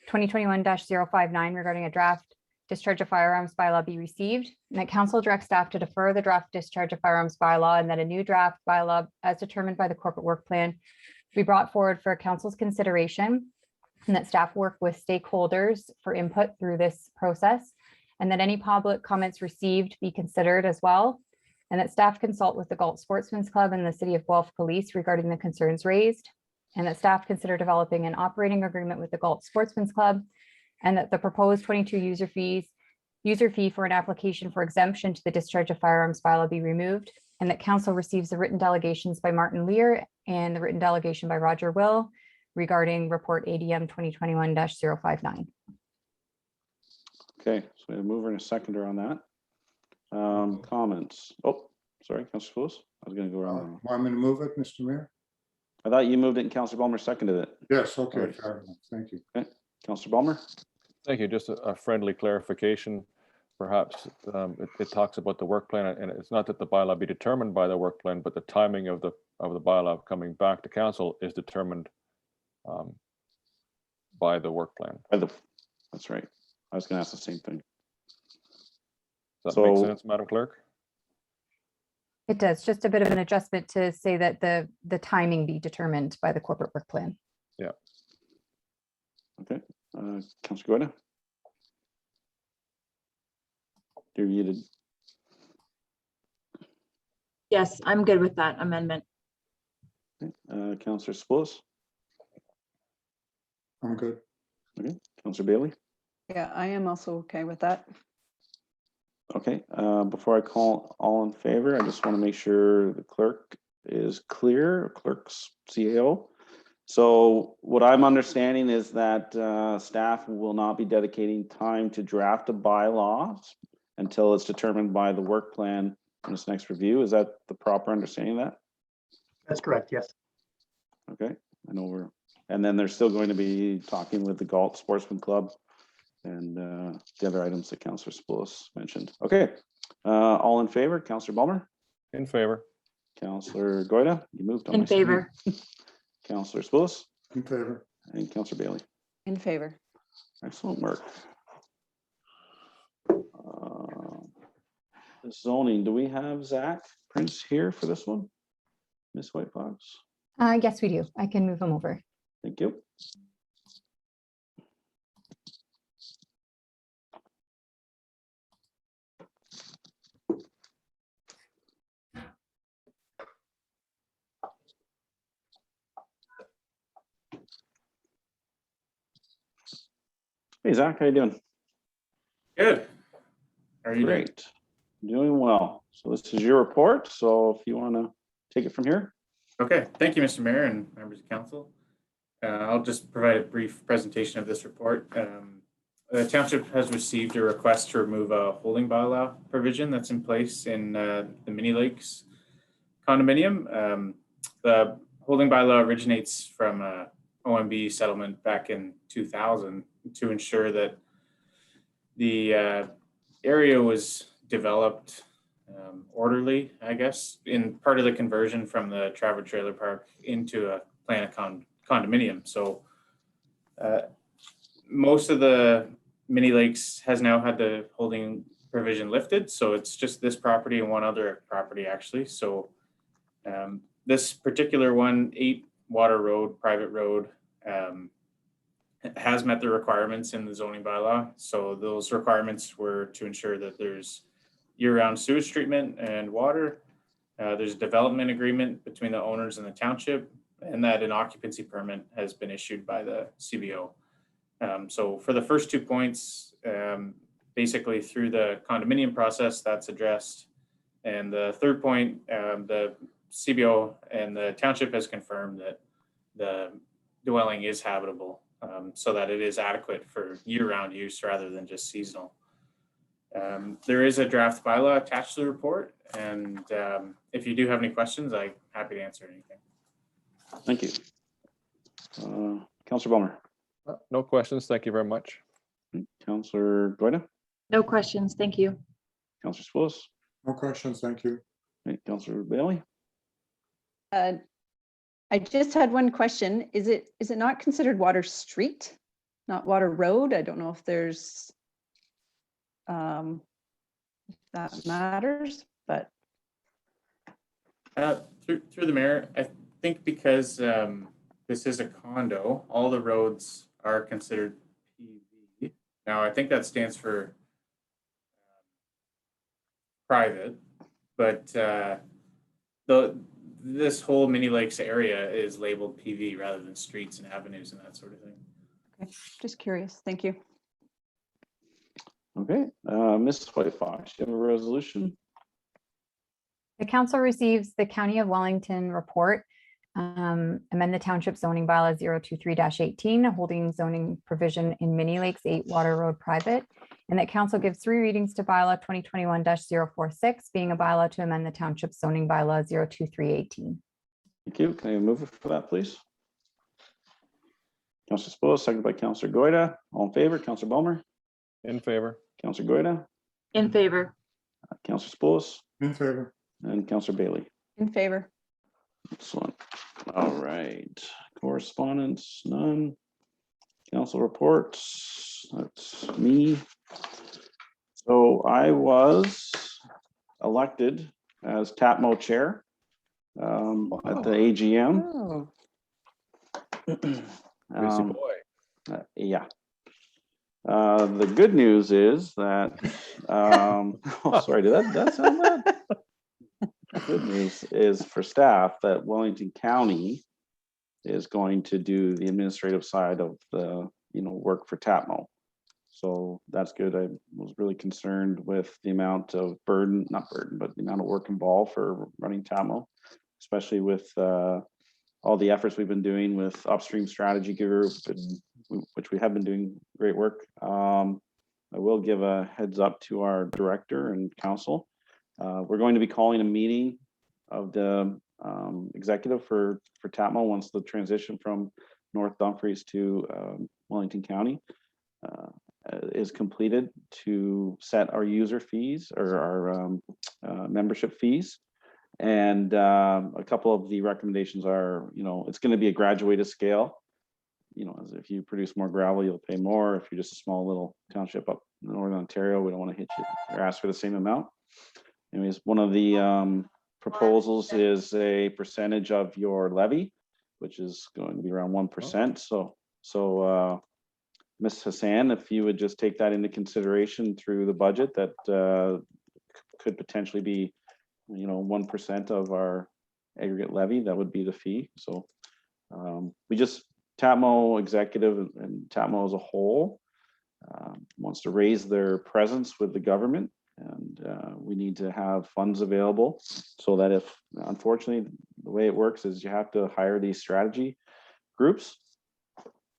2021-059 regarding a draft discharge of firearms bylaw be received, and that council directs staff to defer the draft discharge of firearms bylaw, and that a new draft bylaw as determined by the corporate work plan be brought forward for council's consideration, and that staff work with stakeholders for input through this process, and that any public comments received be considered as well, and that staff consult with the Galt Sportsman's Club and the City of Guelph Police regarding the concerns raised, and that staff consider developing an operating agreement with the Galt Sportsman's Club, and that the proposed 22 user fee for an application for exemption to the discharge of firearms bylaw be removed, and that council receives the written delegations by Martin Lear and the written delegation by Roger Will regarding report ADM 2021-059. Okay, so we have a mover and a seconder on that. Comments? Oh, sorry, Councillor Spoulos. I was going to go around. Want me to move it, Mr. Mayor? I thought you moved it and Councillor Balmer seconded it. Yes, okay, Alright. fair enough. Thank you. Councillor Balmer? Thank you. Just a friendly clarification. Perhaps it talks about the work plan, and it's not that the bylaw be determined by the work plan, but the timing of the bylaw coming back to council is determined by the work plan. That's right. I was going to ask the same thing. Does that make So- sense, Madam Clerk? It does, just a bit of an adjustment to say that the timing be determined by the corporate work plan. Okay, Councillor Goyda? You're muted. Yes, I'm good with that amendment. Councillor Spoulos? I'm good. Councillor Bailey? Yeah, I am also okay with that. Okay, before I call all in favor, I just want to make sure the clerk is clear, clerk's CAO. So what I'm understanding is that staff will not be dedicating time to draft a bylaw until it's determined by the work plan in this next review. Is that the proper understanding of that? That's correct, yes. Okay, and then they're still going to be talking with the Galt Sportsman Club and the other items that Councillor Spoulos mentioned. Okay, all in favor, Councillor Balmer, In favor. Councillor Goyda, you moved on. In my screen. favor. Councillor Spoulos In favor. and Councillor Bailey. In favor. Excellent work. Zoning, do we have Zach Prince here for this one? Ms. White Fox, Yes, we do. I can move them over. thank you. Hey, Zach, how you doing? Good. How are you doing? Great, doing well. So this is your report. So if you want to take it from here. Okay, thank you, Mr. Mayor and members of council. I'll just provide a brief presentation of this report. The township has received a request to remove a holding bylaw provision that's in place in the Mini Lakes condominium. The holding bylaw originates from a OMB settlement back in 2000 to ensure that the area was developed orderly, I guess, in part of the conversion from the Traver Trailer Park into a Planet condominium. So most of the Mini Lakes has now had the holding provision lifted. So it's just this property and one other property actually. So this particular one, 8 Water Road, private road, has met the requirements in the zoning bylaw. So those requirements were to ensure that there's year-round sewage treatment and water. There's a development agreement between the owners and the township, and that an occupancy permit has been issued by the CBO. So for the first 2 points, basically through the condominium process, that's addressed. And the third point, the CBO and the township has confirmed that the dwelling is habitable, so that it is adequate for year-round use rather than just seasonal. There is a draft bylaw attached to the report, and if you do have any questions, I'm happy to answer anything. Thank you. Councillor Ballmer. No questions. Thank you very much. Councillor Goida. No questions. Thank you. Councillor Spillis. No questions, thank you. Right, Councillor Bailey. I just had one question. Is it not considered Water Street, not Water Road? I don't know if there's if that matters, but Through the mayor, I think because this is a condo, all the roads are considered PV. Now, I think that stands for private, but this whole Mini Lakes area is labeled PV rather than streets and avenues and that sort of thing. okay, just curious. Thank you. Okay, Ms. White Fox, you have a resolution? The council receives the County of Wellington report, amend the township zoning bylaw 023-18, holding zoning provision in Mini Lakes 8 Water Road private, and that council gives 3 readings to bylaw 2021-046, being a bylaw to amend the township zoning bylaw 023-18. Thank you. Can I move it for that, please? Councillor Spillis, seconded by Councillor Goida. All in favor, Councillor Ballmer, In favor. Councillor Goida, In favor. Councillor Spillis, In favor. and Councillor Bailey. In favor. Excellent. All right. Correspondence, none. Council reports, that's me. So I was elected as TAPMO chair at the AGM. Oh, Busy boy. Yeah. The good news is that, oh, sorry, did that sound bad? The good news is for staff that Wellington County is going to do the administrative side of the, work for TAPMO. So that's good. I was really concerned with the amount of burden, not burden, but the amount of work involved for running TAPMO, especially with all the efforts we've been doing with Upstream Strategy Group, which we have been doing great work. I will give a heads up to our director and council. We're going to be calling a meeting of the executive for TAPMO once the transition from North Dumfries to Wellington County is completed, to set our user fees or our membership fees. And a couple of the recommendations are, it's going to be a graduated scale. As if you produce more gravel, you'll pay more. If you're just a small little township up in Northern Ontario, we don't want to hit you or ask for the same amount. Anyways, one of the proposals is a percentage of your levy, which is going to be around 1%. So Ms. Hassan, if you would just take that into consideration through the budget, that could potentially be 1% of our aggregate levy, that would be the fee. So we just, TAPMO executive and TAPMO as a whole wants to raise their presence with the government, and we need to have funds available so that if, unfortunately, the way it works is you have to hire these strategy groups.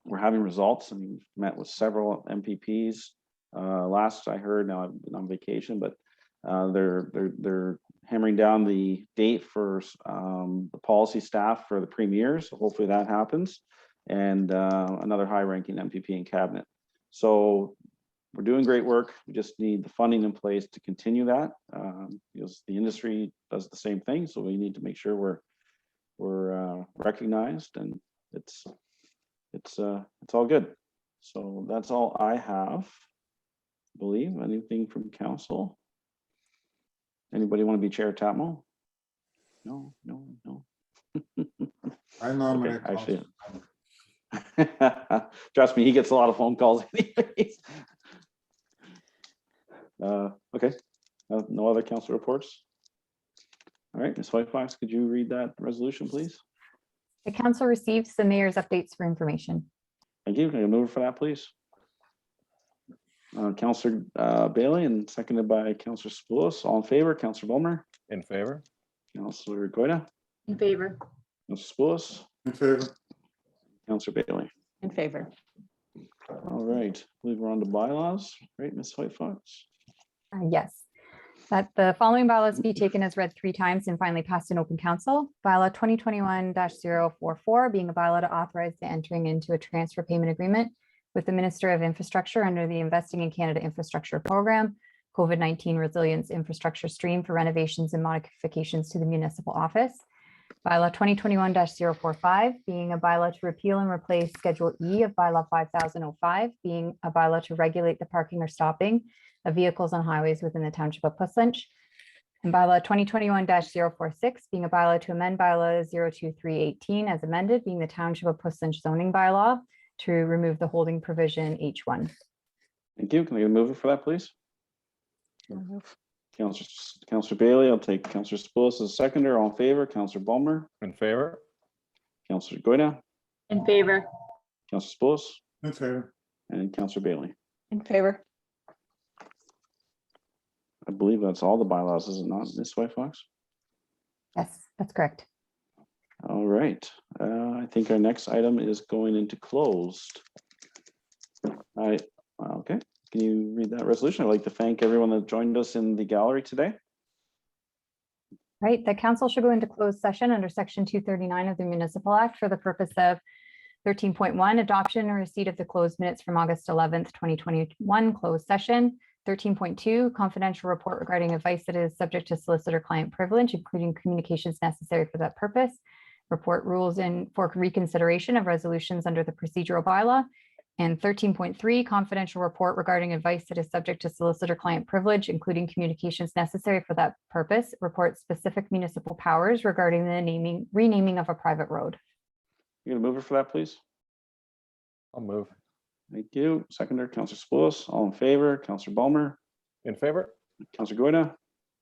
We're having results. I mean, we've met with several MPPs. Last I heard, now I've been on vacation, but they're hammering down the date for the policy staff for the premiers. So hopefully that happens, and another high-ranking MPP in cabinet. So we're doing great work. We just need the funding in place to continue that, because the industry does the same thing. So we need to make sure we're recognized, and it's all good. So that's all I have. I believe. Anything from council? Anybody want to be chair, Tatmo? No. I nominate. Okay, actually, trust me, he gets a lot of phone calls anyways. Okay, no other council reports. All right, Ms. Whitefox, could you read that resolution, please? The council receives the mayor's updates for information. Thank you. Can I move for that, please? Councillor Bailey, and seconded by Councillor Spoulos. All in favor? Councillor Bulmer, In favor? Councillor Goida, In favor. Councillor Spoulos, In favor. Councillor Bailey. In favor. All right, I believe we're on to bylaws, right, Ms. Whitefox? Yes, that the following bylaws be taken as read 3 times and finally passed in open council. Bylaw 2021-044 being a bylaw to authorize the entering into a transfer payment agreement with the Minister of Infrastructure under the Investing in Canada Infrastructure Program, COVID-19 Resilience Infrastructure Stream for renovations and modifications to the municipal office. Bylaw 2021-045 being a bylaw to repeal and replace Schedule E of Bylaw 5005, being a bylaw to regulate the parking or stopping of vehicles on highways within the township of Puslynch. And bylaw 2021-046 being a bylaw to amend bylaw 02318 as amended, being the township of Puslynch zoning bylaw to remove the holding provision H1. Thank you. Can I get a mover for that, please? Councillor Bailey, I'll take Councillor Spoulos as a seconder. All in favor? Councillor Bulmer, In favor? Councillor Goida, In favor. Councillor Spoulos, In favor. and Councillor Bailey. In favor. I believe that's all the bylaws, is it not, Ms. Whitefox? Yes, that's correct. All right, I think our next item is going into closed. Okay, can you read that resolution? I'd like to thank everyone that joined us in the gallery today. Right, the council should go into closed session under section 239 of the Municipal Act for the purpose of 13.1, adoption or receipt of the closed minutes from August 11th, 2021, closed session. 13.2, confidential report regarding advice that is subject to solicitor-client privilege, including communications necessary for that purpose. Report rules for reconsideration of resolutions under the procedural bylaw. And 13.3, confidential report regarding advice that is subject to solicitor-client privilege, including communications necessary for that purpose. Report specific municipal powers regarding the renaming of a private road. You gonna move it for that, please? I'll move. Thank you. Seconder, Councillor Spoulos. All in favor? Councillor Bulmer, In favor? Councillor Goida,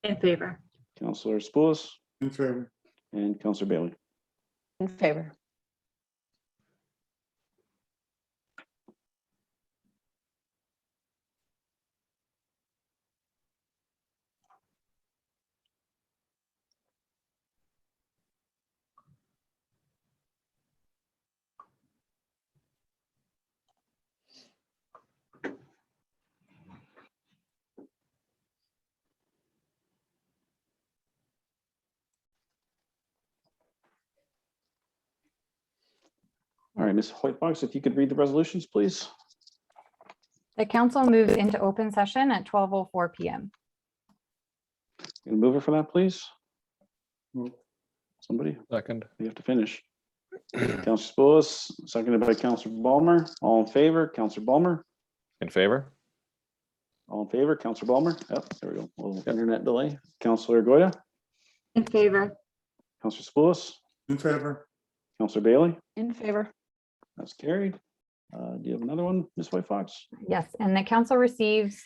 In favor. Councillor Spoulos, In favor. and Councillor Bailey. In favor. All right, Ms. Whitefox, if you could read the resolutions, please. The council moves into open session at 12:04 p.m. Gonna move it for that, please? Move. Somebody, Second. you have to finish. Councillor Spoulos, seconded by Councillor Bulmer. All in favor? Councillor Bulmer. In favor? All in favor? Councillor Bulmer. Yep, there we go. A little internet delay. Councillor Goida, In favor. Councillor Spoulos, In favor. Councillor Bailey. In favor. That's carried. Do you have another one, Ms. Whitefox? Yes, and the council receives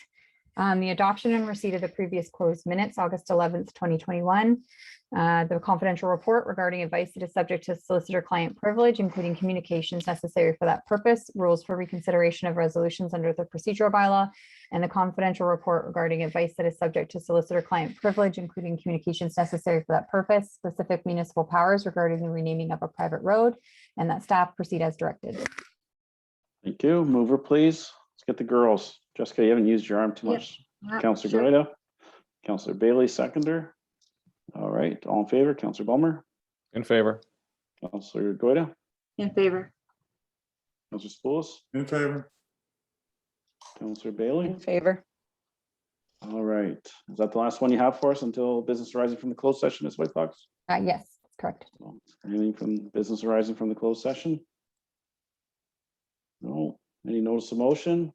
the adoption and receipt of the previous closed minutes, August 11th, 2021. The confidential report regarding advice that is subject to solicitor-client privilege, including communications necessary for that purpose, rules for reconsideration of resolutions under the procedural bylaw, and the confidential report regarding advice that is subject to solicitor-client privilege, including communications necessary for that purpose, specific municipal powers regarding the renaming of a private road, and that staff proceed as directed. Thank you. Mover, please. Let's get the girls. Jessica, you haven't used your arm too Yep. much. Yep, Counselor sure. Goida, Counselor Bailey, seconder. All right, all in favor, Counselor Bulmer, In favor. Counselor Goida, In favor. Counselor Spoulos, In favor. Counselor Bailey. In favor. All right, is that the last one you have for us until business arising from the closed session, Ms. White Fox? Yes, that's correct. Anything from business arising from the closed session? No, any notice of motion?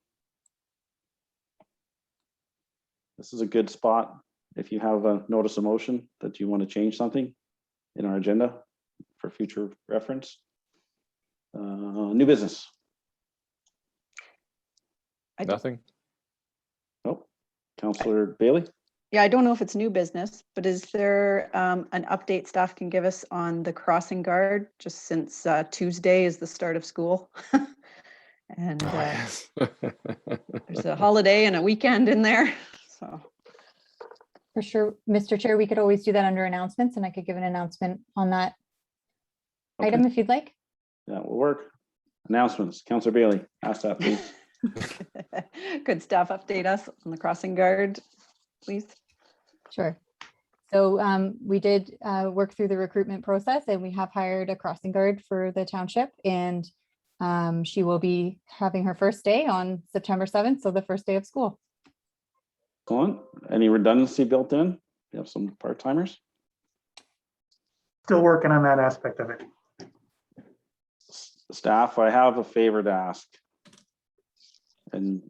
This is a good spot if you have a notice of motion that you want to change something in our agenda for future reference. New business. Nothing. Nope. Counselor Bailey? Yeah, I don't know if it's new business, but is there an update staff can give us on the crossing guard, just since Tuesday is the start of school? And Oh, yes. there's a holiday and a weekend in there, so. For sure, Mr. Chair, we could always do that under announcements, and I could give an announcement on that item Okay, if you'd like. that will work. Announcements. Counselor Bailey, ask that please. Could staff update us on the crossing guard, please? Sure. So we did work through the recruitment process, and we have hired a crossing guard for the township, and she will be having her first day on September 7th, so the first day of school. Excellent. Any redundancy built in? You have some part-timers? Still working on that aspect of it. Staff, I have a favor to ask. And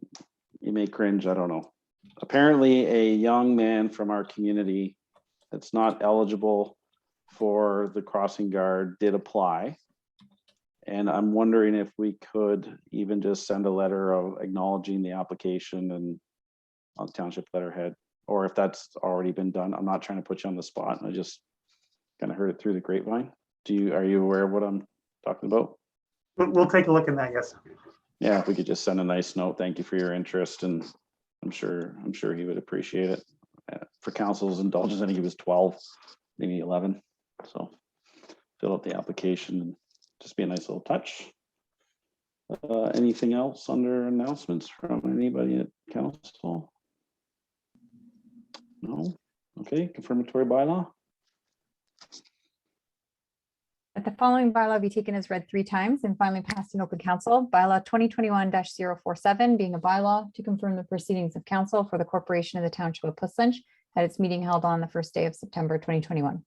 you may cringe, I don't know. Apparently, a young man from our community that's not eligible for the crossing guard did apply. And I'm wondering if we could even just send a letter of acknowledging the application and on township letterhead, or if that's already been done. I'm not trying to put you on the spot. I just kind of heard it through the grapevine. Are you aware of what I'm talking about? We'll take a look at that, yes. Yeah, if we could just send a nice note, thank you for your interest, and I'm sure he would appreciate it. For council's indulgence, I think he was 12, maybe 11. So fill out the application and just be a nice little touch. Anything else under announcements from anybody at council? No? Okay, confirmatory bylaw. That the following bylaw be taken as read 3 times and finally passed in open council. Bylaw 2021-047 being a bylaw to confirm the proceedings of council for the corporation of the township of Puslinch at its meeting held on the first day of September 2021.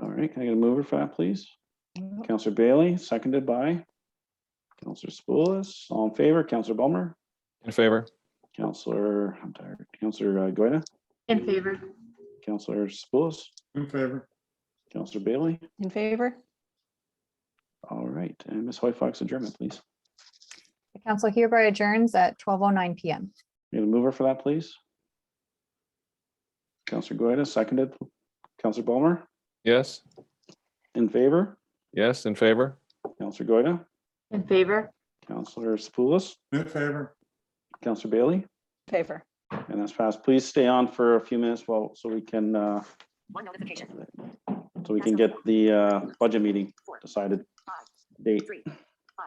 All right, can I get a mover for that, please? Counselor Bailey, seconded by Counselor Spoulos. All in favor, Counselor Bulmer, In favor. Counselor Goida, In favor. Counselor Spoulos, In favor. Counselor Bailey. In favor? All right, and Ms. White Fox adjournment, please. The council hereby adjourns at 12:09 p.m. Get a mover for that, please. Counselor Goida, seconded. Counselor Bulmer, Yes. in favor. Yes. In favor. Counselor Goida, In favor. Counselor Spoulos, In favor. Counselor Bailey, Favor. and that's passed. Please stay on for a few minutes so we can get the budget meeting decided date.